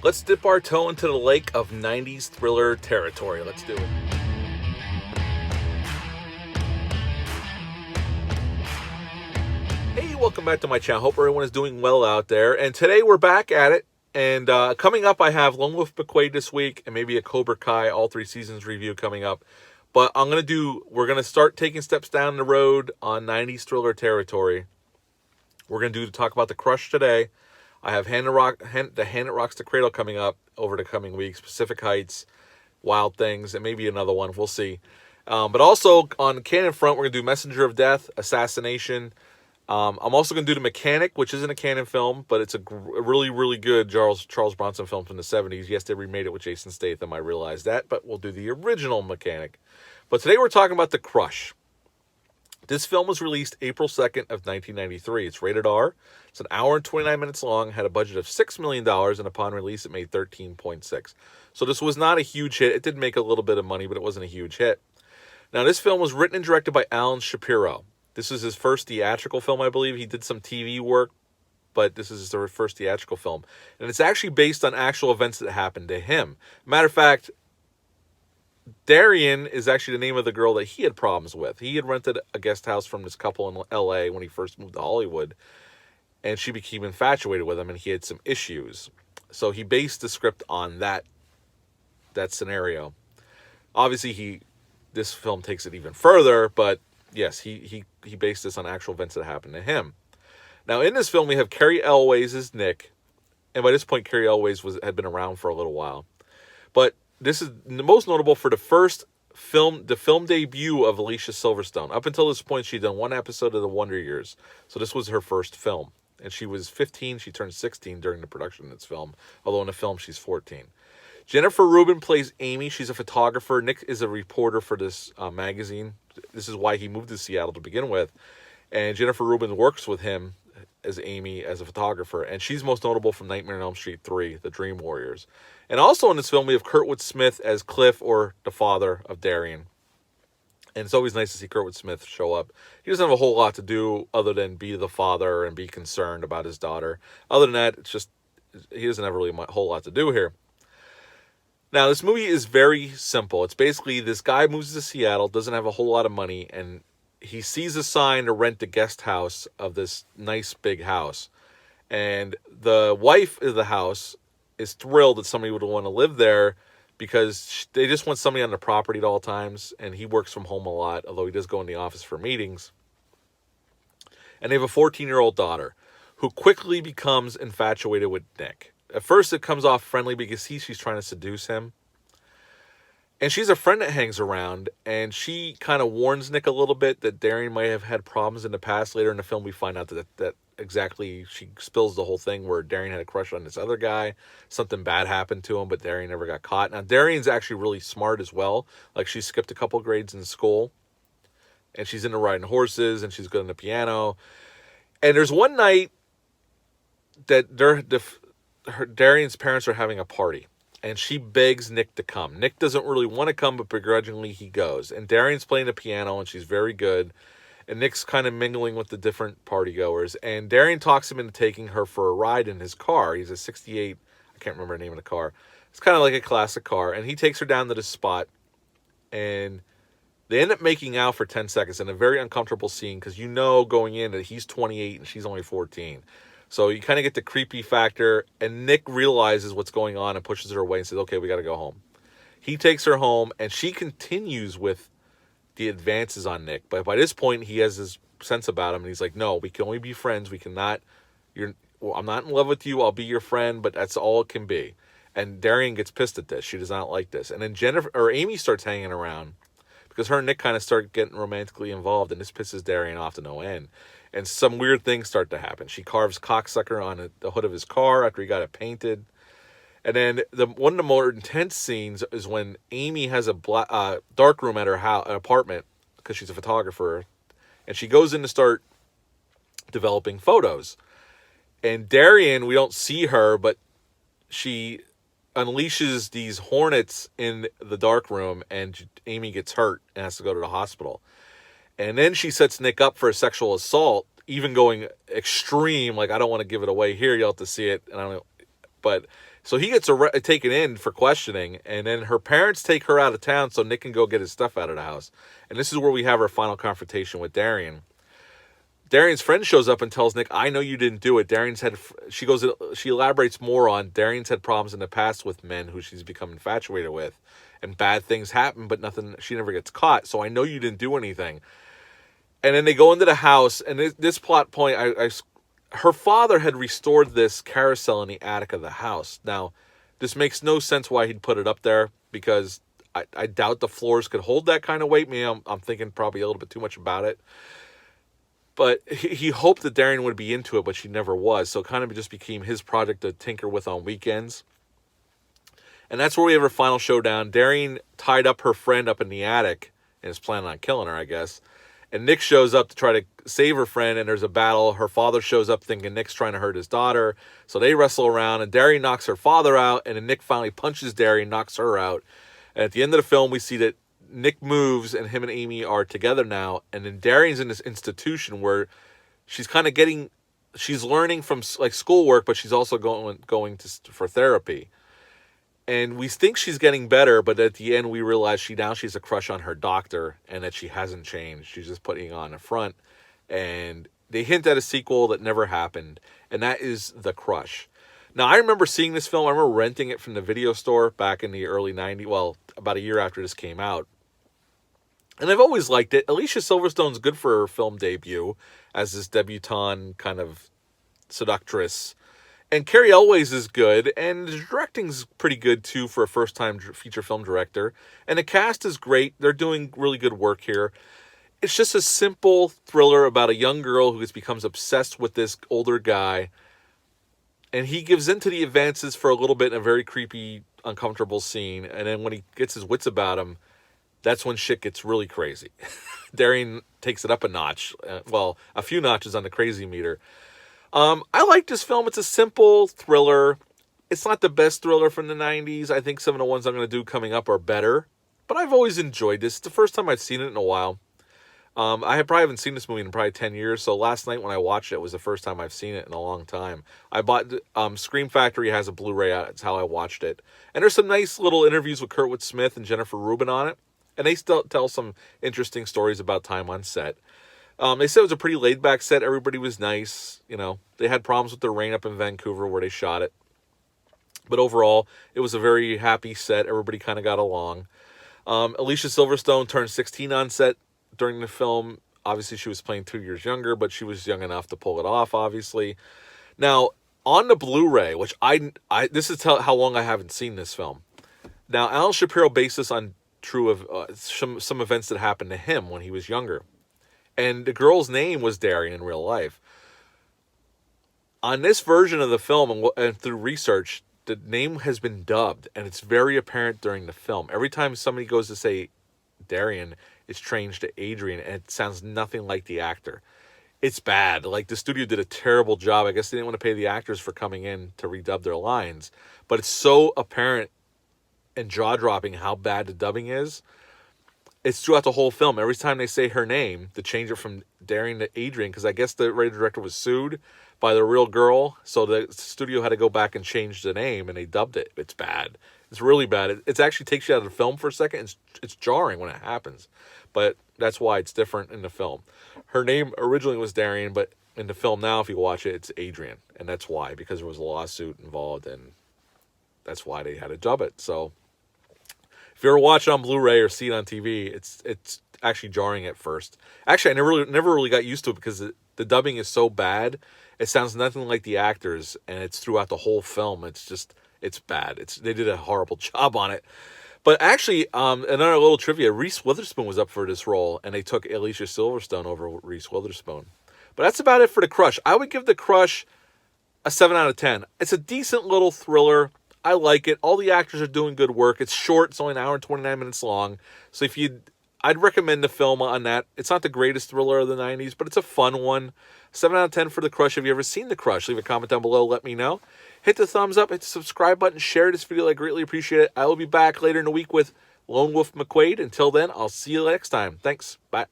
Let's dip our toe into the lake of 90s thriller territory. Let's do it. Hey, welcome back to my channel. Hope everyone is doing well out there. And today we're back at it. And coming up, I have Lone Wolf McQuaid this week and maybe a Cobra Kai all 3 seasons review coming up. But we're going to start taking steps down the road on 90s thriller territory. We're going to talk about The Crush today. I have The Hand That Rocks the Cradle coming up over the coming weeks, Pacific Heights, Wild Things, and maybe another one. We'll see. But also on the canon front, we're going to do Messenger of Death, Assassination. I'm also going to do The Mechanic, which isn't a canon film, but it's a really, really good Charles Bronson film from the 70s. Yes, they remade it with Jason Statham. I realize that, but we'll do the original Mechanic. But today we're talking about The Crush. This film was released April 2nd of 1993. It's rated R. It's an hour and 29 minutes long, had a budget of $6 million, and upon release it made 13.6. So this was not a huge hit. It did make a little bit of money, but it wasn't a huge hit. Now, this film was written and directed by Alan Shapiro. This is his first theatrical film, I believe. He did some TV work, but this is his first theatrical film. And it's actually based on actual events that happened to him. Matter of fact, Darian is actually the name of the girl that he had problems with. He had rented a guest house from this couple in L.A. when he first moved to Hollywood, and she became infatuated with him, and he had some issues. So he based the script on that scenario. Obviously, this film takes it even further, but yes, he based this on actual events that happened to him. Now, in this film, we have Cary Elwes as Nick, and by this point, Cary Elwes had been around for a little while. But this is the most notable for the film debut of Alicia Silverstone. Up until this point, she'd done one episode of The Wonder Years. So this was her first film. And she was 15. She turned 16 during the production of this film. Although in the film, she's 14. Jennifer Rubin plays Amy. She's a photographer. Nick is a reporter for this magazine. This is why he moved to Seattle to begin with. And Jennifer Rubin works with him as Amy, as a photographer. And she's most notable from Nightmare on Elm Street 3, The Dream Warriors. And also in this film, we have Kurtwood Smith as Cliff, or the father of Darian. And it's always nice to see Kurtwood Smith show up. He doesn't have a whole lot to do other than be the father and be concerned about his daughter. Other than that, it's just, he doesn't have really a whole lot to do here. Now, this movie is very simple. It's basically this guy moves to Seattle, doesn't have a whole lot of money, and he sees a sign to rent the guest house of this nice big house. And the wife of the house is thrilled that somebody would want to live there because they just want somebody on the property at all times, and he works from home a lot, although he does go in the office for meetings. And they have a 14-year-old daughter who quickly becomes infatuated with Nick. At first, it comes off friendly because she's trying to seduce him. And she's a friend that hangs around, and she kind of warns Nick a little bit that Darian might have had problems in the past. Later in the film, we find out that exactly, she spills the whole thing where Darian had a crush on this other guy. Something bad happened to him, but Darian never got caught. Now, Darian's actually really smart as well. Like, she skipped a couple grades in school, and she's into riding horses, and she's good on the piano. And there's one night that Darian's parents are having a party. And she begs Nick to come. Nick doesn't really want to come, but begrudgingly he goes. And Darian's playing the piano, and she's very good. And Nick's kind of mingling with the different partygoers. And Darian talks him into taking her for a ride in his car. He's a 68, I can't remember the name of the car. It's kind of like a classic car. And he takes her down to this spot. And they end up making out for 10 seconds in a very uncomfortable scene. Because you know going in that he's 28 and she's only 14. So you kind of get the creepy factor, and Nick realizes what's going on and pushes her away and says, okay, we got to go home. He takes her home, and she continues with the advances on Nick. But by this point, he has his sense about him, and he's like, no, we can only be friends. We cannot, I'm not in love with you. I'll be your friend, but that's all it can be. And Darian gets pissed at this. She does not like this. And then Amy starts hanging around because her and Nick kind of start getting romantically involved, and this pisses Darian off to no end. And some weird things start to happen. She carves cocksucker on the hood of his car after he got it painted. And then one of the more intense scenes is when Amy has a dark room at her apartment because she's a photographer. And she goes in to start developing photos. And Darian, we don't see her, but she unleashes these hornets in the dark room, and Amy gets hurt and has to go to the hospital. And then she sets Nick up for a sexual assault, even going extreme. Like, I don't want to give it away here. You'll have to see it. And I don't know, but So he gets taken in for questioning, and then her parents take her out of town so Nick can go get his stuff out of the house. And this is where we have our final confrontation with Darian. Darian's friend shows up and tells Nick, "I know you didn't do it." She elaborates more on Darian's had problems in the past with men who she's become infatuated with, and bad things happen, but she never gets caught. So I know you didn't do anything. And then they go into the house, and this plot point, her father had restored this carousel in the attic of the house. Now, this makes no sense why he'd put it up there, because I doubt the floors could hold that kind of weight. Maybe I'm thinking probably a little bit too much about it. But he hoped that Darian would be into it, but she never was. So it kind of just became his project to tinker with on weekends. And that's where we have our final showdown. Darian tied up her friend up in the attic and is planning on killing her, I guess. And Nick shows up to try to save her friend, and there's a battle. Her father shows up thinking Nick's trying to hurt his daughter. So they wrestle around, and Darian knocks her father out, and then Nick finally punches Darian, knocks her out. And at the end of the film, we see that Nick moves, and him and Amy are together now. And then Darian's in this institution where she's kind of she's learning from like schoolwork, but she's also going for therapy. And we think she's getting better, but at the end we realize she's a crush on her doctor, and that she hasn't changed. She's just putting on a front. And they hint at a sequel that never happened, and that is The Crush. Now, I remember seeing this film. I remember renting it from the video store back in the early 90s, well, about a year after this came out. And I've always liked it. Alicia Silverstone's good for her film debut as this debutante kind of seductress. And Carrie Elways is good, and the directing's pretty good, too, for a first-time feature film director. And the cast is great. They're doing really good work here. It's just a simple thriller about a young girl who becomes obsessed with this older guy. And he gives in to the advances for a little bit in a very creepy, uncomfortable scene. And then when he gets his wits about him, that's when shit gets really crazy. Darian takes it up a notch. A few notches on the crazy meter. I like this film. It's a simple thriller. It's not the best thriller from the 90s. I think some of the ones I'm going to do coming up are better. But I've always enjoyed this. It's the first time I've seen it in a while. I probably haven't seen this movie in probably 10 years. So last night when I watched it was the first time I've seen it in a long time. I bought Scream Factory has a Blu-ray out. It's how I watched it. And there's some nice little interviews with Kurtwood Smith and Jennifer Rubin on it. And they still tell some interesting stories about time on set. They said it was a pretty laid-back set. Everybody was nice. You know, they had problems with the rain up in Vancouver where they shot it. But overall, it was a very happy set. Everybody kind of got along. Alicia Silverstone turned 16 on set during the film. Obviously, she was playing 2 years younger, but she was young enough to pull it off, obviously. Now, on the Blu-ray, which this is how long I haven't seen this film. Now, Alan Shapiro based this on some events that happened to him when he was younger. And the girl's name was Darian in real life. On this version of the film, and through research, the name has been dubbed, and it's very apparent during the film. Every time somebody goes to say Darian, it's changed to Adrian, and it sounds nothing like the actor. It's bad. Like, the studio did a terrible job. I guess they didn't want to pay the actors for coming in to redub their lines. But it's so apparent and jaw-dropping how bad the dubbing is. It's throughout the whole film. Every time they say her name, to change it from Darian to Adrian, because I guess the writer director was sued by the real girl, so the studio had to go back and change the name, and they dubbed it. It's bad. It's really bad. It actually takes you out of the film for a second. It's jarring when it happens, but that's why it's different in the film. Her name originally was Darian, but in the film now, if you watch it, it's Adrian, and that's why, because there was a lawsuit involved, and that's why they had to dub it. So if you ever watch it on Blu-ray or see it on TV, it's actually jarring at first. Actually, I never really got used to it because the dubbing is so bad. It sounds nothing like the actors, and it's throughout the whole film. It's bad. They did a horrible job on it. But actually, another little trivia, Reese Witherspoon was up for this role, and they took Alicia Silverstone over Reese Witherspoon. But that's about it for The Crush. I would give The Crush a 7 out of 10. It's a decent little thriller. I like it. All the actors are doing good work. It's short. It's only an hour and 29 minutes long. So I'd recommend the film on that. It's not the greatest thriller of the 90s, but it's a fun one. 7 out of 10 for The Crush. Have you ever seen The Crush? Leave a comment down below. Let me know. Hit the thumbs up. Hit the subscribe button. Share this video. I greatly appreciate it. I will be back later in the week with Lone Wolf McQuaid. Until then, I'll see you next time. Thanks. Bye.